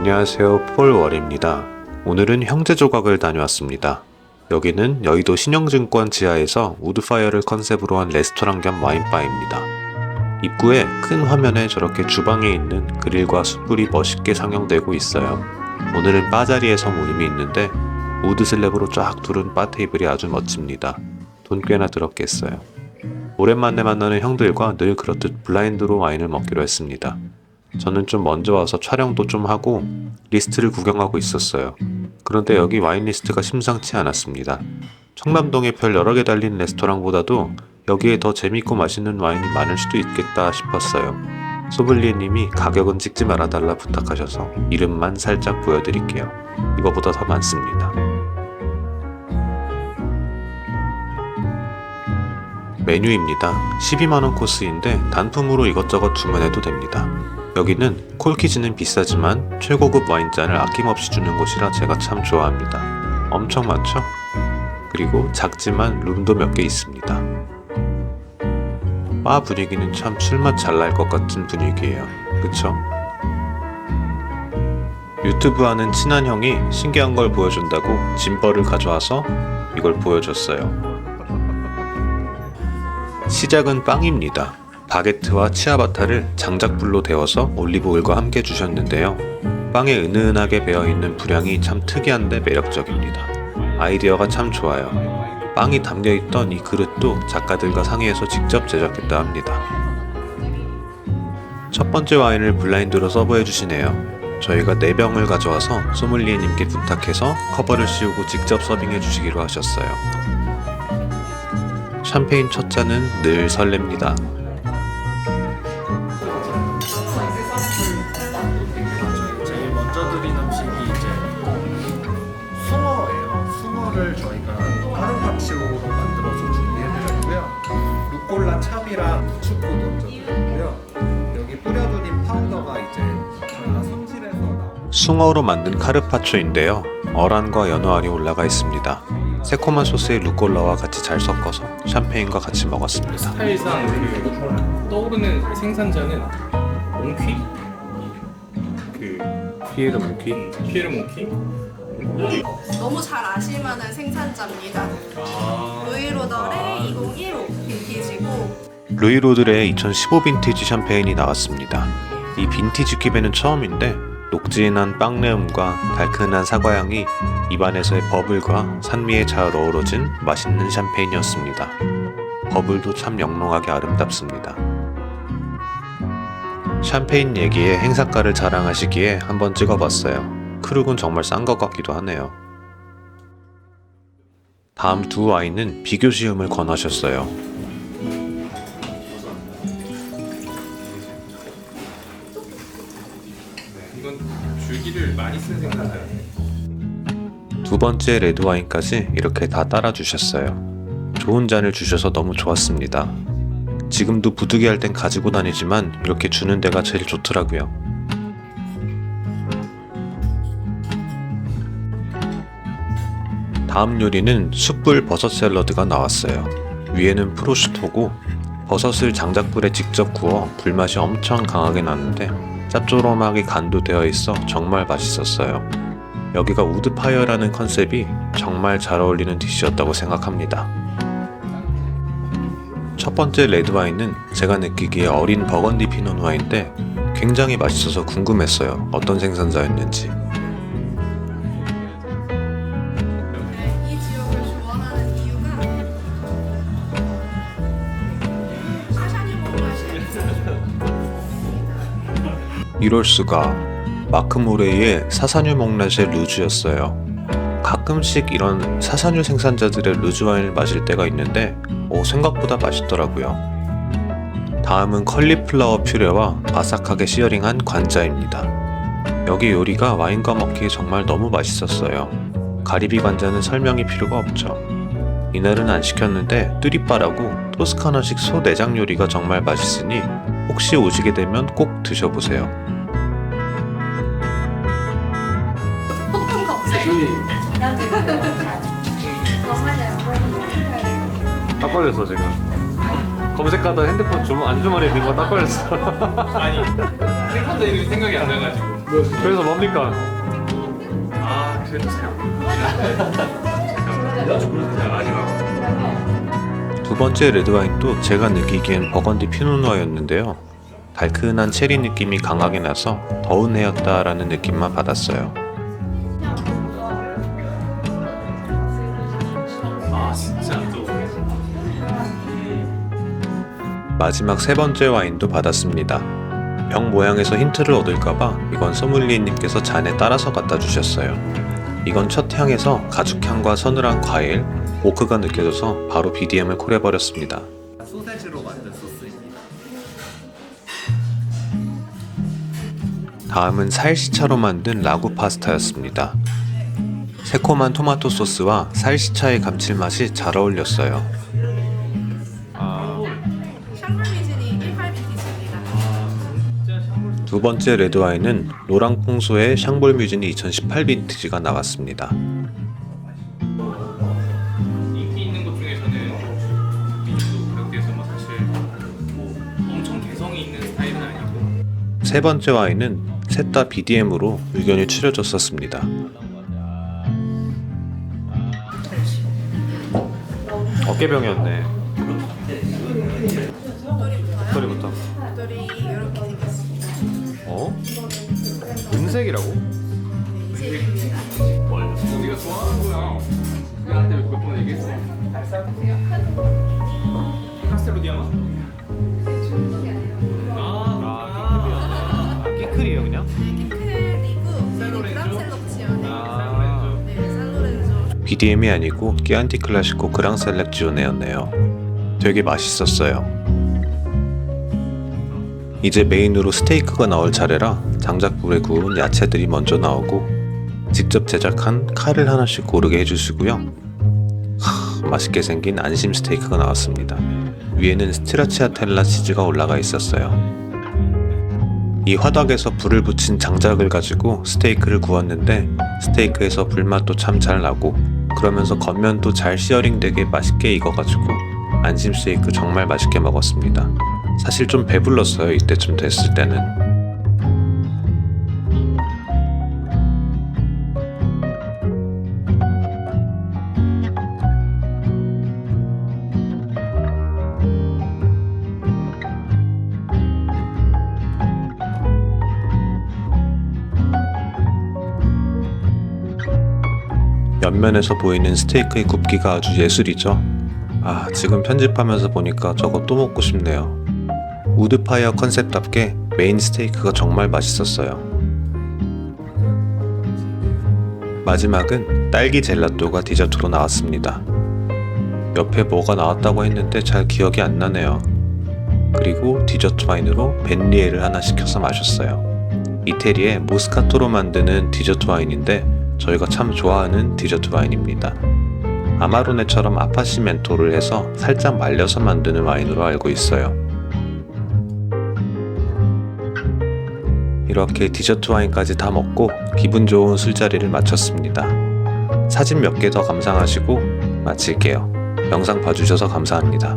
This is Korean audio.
안녕하세요, 폴월입니다. 오늘은 형제조각을 다녀왔습니다. 여기는 여의도 신영증권 지하에서 우드파이어를 컨셉으로 한 레스토랑 겸 와인바입니다. 입구에 큰 화면에 저렇게 주방에 있는 그릴과 숯불이 멋있게 상영되고 있어요. 오늘은 바 자리에서 모임이 있는데 우드 슬랩으로 쫙 두른 바 테이블이 아주 멋집니다. 돈 꽤나 들었겠어요. 오랜만에 만나는 형들과 늘 그렇듯 블라인드로 와인을 먹기로 했습니다. 저는 좀 먼저 와서 촬영도 좀 하고 리스트를 구경하고 있었어요. 그런데 여기 와인 리스트가 심상치 않았습니다. 청담동에 별 여러 개 달린 레스토랑보다도 여기에 더 재밌고 맛있는 와인이 많을 수도 있겠다 싶었어요. 소믈리에님이 가격은 찍지 말아달라 부탁하셔서 이름만 살짝 보여드릴게요. 이거보다 더 많습니다. 메뉴입니다. 12만원 코스인데 단품으로 이것저것 주문해도 됩니다. 여기는 콜키즈는 비싸지만 최고급 와인잔을 아낌없이 주는 곳이라 제가 참 좋아합니다. 엄청 많죠? 그리고 작지만 룸도 몇 개 있습니다. 바 분위기는 참 술맛 잘 날 것 같은 분위기예요. 그쵸? 유튜브 하는 친한 형이 신기한 걸 보여준다고 짐벌을 가져와서 이걸 보여줬어요. 시작은 빵입니다. 바게트와 치아바타를 장작불로 데워서 올리브오일과 함께 주셨는데요. 빵에 은은하게 배어있는 불향이 참 특이한데 매력적입니다. 아이디어가 참 좋아요. 빵이 담겨있던 이 그릇도 작가들과 상의해서 직접 제작했다 합니다. 첫 번째 와인을 블라인드로 서브해 주시네요. 저희가 4병을 가져와서 소믈리에님께 부탁해서 커버를 씌우고 직접 서빙해 주시기로 하셨어요. 샴페인 첫 잔은 늘 설렙니다. 제일 먼저 드린 음식이 이제 숭어예요. 숭어를 저희가 카르파치오로 만들어서 준비해드렸고요. 루꼴라 참이랑 부추도 얹어드렸고요. 여기 뿌려드린 파우더가 이제 저희가 손질해서 나온 숭어로 만든 카르파초인데요. 어란과 연어알이 올라가 있습니다. 새콤한 소스에 루꼴라와 같이 잘 섞어서 샴페인과 같이 먹었습니다. 스타일상 그 떠오르는 생산자는 몽퀴? 피에르 몽키? 피에르 몽퀴? 너무 잘 아실 만한 생산자입니다. 루이로덜의 2015 빈티지고 루이 로들의 2015 빈티지 샴페인이 나왔습니다. 이 빈티지 킵에는 처음인데 녹진한 빵내음과 달큰한 사과향이 입안에서의 버블과 산미에 잘 어우러진 맛있는 샴페인이었습니다. 버블도 참 영롱하게 아름답습니다. 샴페인 얘기에 행사가를 자랑하시기에 한번 찍어봤어요. 크룩은 정말 싼 것 같기도 하네요. 다음 두 와인은 비교 시음을 권하셨어요. 이건 줄기를 많이 쓴 생산자예요. 두 번째 레드와인까지 이렇게 다 따라주셨어요. 좋은 잔을 주셔서 너무 좋았습니다. 지금도 부득이 할 땐 가지고 다니지만 이렇게 주는 데가 제일 좋더라고요. 다음 요리는 숯불 버섯 샐러드가 나왔어요. 위에는 프로슈토고 버섯을 장작불에 직접 구워 불맛이 엄청 강하게 나는데 짭조름하게 간도 되어 있어 정말 맛있었어요. 여기가 우드파이어라는 컨셉이 정말 잘 어울리는 디시였다고 생각합니다. 첫 번째 레드와인은 제가 느끼기에 어린 버건디 피노누아인데 굉장히 맛있어서 궁금했어요. 어떤 생산자였는지. 이 지역을 좋아하는 이유가 사샤니 먹맛이 이럴 수가. 마크 모레이의 사사뉴 목렛의 루즈였어요. 가끔씩 이런 사사뉴 생산자들의 루즈 와인을 마실 때가 있는데 생각보다 맛있더라고요. 다음은 컬리플라워 퓨레와 바삭하게 시어링한 관자입니다. 여기 요리가 와인과 먹기에 정말 너무 맛있었어요. 가리비 관자는 설명이 필요가 없죠. 이날은 안 시켰는데 뚜리빠라고 토스카나식 소 내장 요리가 정말 맛있으니 혹시 오시게 되면 꼭 드셔보세요. 폭풍 검색. 딱 걸렸어 제가. 검색하다 핸드폰 안 주머니에 있는 거 딱 걸렸어. 아니 생산자 이름이 생각이 안 나가지고 그래서 뭡니까? 아 그래도 잠깐만 마지막 두 번째 레드와인도 제가 느끼기엔 버건디 피노누아였는데요. 달큰한 체리 느낌이 강하게 나서 더운 해였다라는 느낌만 받았어요. 아 진짜 또 마지막 세 번째 와인도 받았습니다. 병 모양에서 힌트를 얻을까봐 이건 소믈리에님께서 잔에 따라서 갖다 주셨어요. 이건 첫 향에서 가죽향과 서늘한 과일, 오크가 느껴져서 바로 BDM을 콜해버렸습니다. 소세지로 만든 소스입니다. 다음은 살시차로 만든 라구 파스타였습니다. 새콤한 토마토 소스와 살시차의 감칠맛이 잘 어울렸어요. 샹블미진이 18BTC입니다. 두 번째 레드와인은 노랑퐁소의 샹볼 뮤진이 2018 빈티지가 나왔습니다. 인기 있는 것 중에서는 이쪽도 가격대에서 뭐 사실 뭐 엄청 개성이 있는 스타일은 아니고 세 번째 와인은 셋 다 BDM으로 의견이 추려졌었습니다. 어깨병이었네. tori tori 이렇게 생겼습니다. 어? 은색이라고? 이색입니다. 우리가 좋아하는 거야. 우리한테 몇 번 얘기했어. 카스텔로 디아마? 끼클이에요 그냥? 키클리고 그랑 셀럽지오네. 네, 산로렌조. BDM이 아니고 끼안티 클라시코 그랑 셀렉지오네였네요. 되게 맛있었어요. 이제 메인으로 스테이크가 나올 차례라 장작불에 구운 야채들이 먼저 나오고 직접 제작한 칼을 하나씩 고르게 해주시고요. 맛있게 생긴 안심 스테이크가 나왔습니다. 위에는 스트라치아텔라 치즈가 올라가 있었어요. 이 화덕에서 불을 붙인 장작을 가지고 스테이크를 구웠는데 스테이크에서 불맛도 참 잘 나고 그러면서 겉면도 잘 시어링 되게 맛있게 익어가지고 안심 스테이크 정말 맛있게 먹었습니다. 사실 좀 배불렀어요. 이때쯤 됐을 때는. 옆면에서 보이는 스테이크의 굽기가 아주 예술이죠. 아, 지금 편집하면서 보니까 저거 또 먹고 싶네요. 우드파이어 컨셉답게 메인 스테이크가 정말 맛있었어요. 마지막은 딸기 젤라또가 디저트로 나왔습니다. 옆에 뭐가 나왔다고 했는데 잘 기억이 안 나네요. 그리고 디저트 와인으로 벤리에를 하나 시켜서 마셨어요. 이태리의 모스카토로 만드는 디저트 와인인데 저희가 참 좋아하는 디저트 와인입니다. 아마로네처럼 아파시멘토를 해서 살짝 말려서 만드는 와인으로 알고 있어요. 이렇게 디저트 와인까지 다 먹고 기분 좋은 술자리를 마쳤습니다. 사진 몇 개 더 감상하시고 마칠게요. 영상 봐주셔서 감사합니다.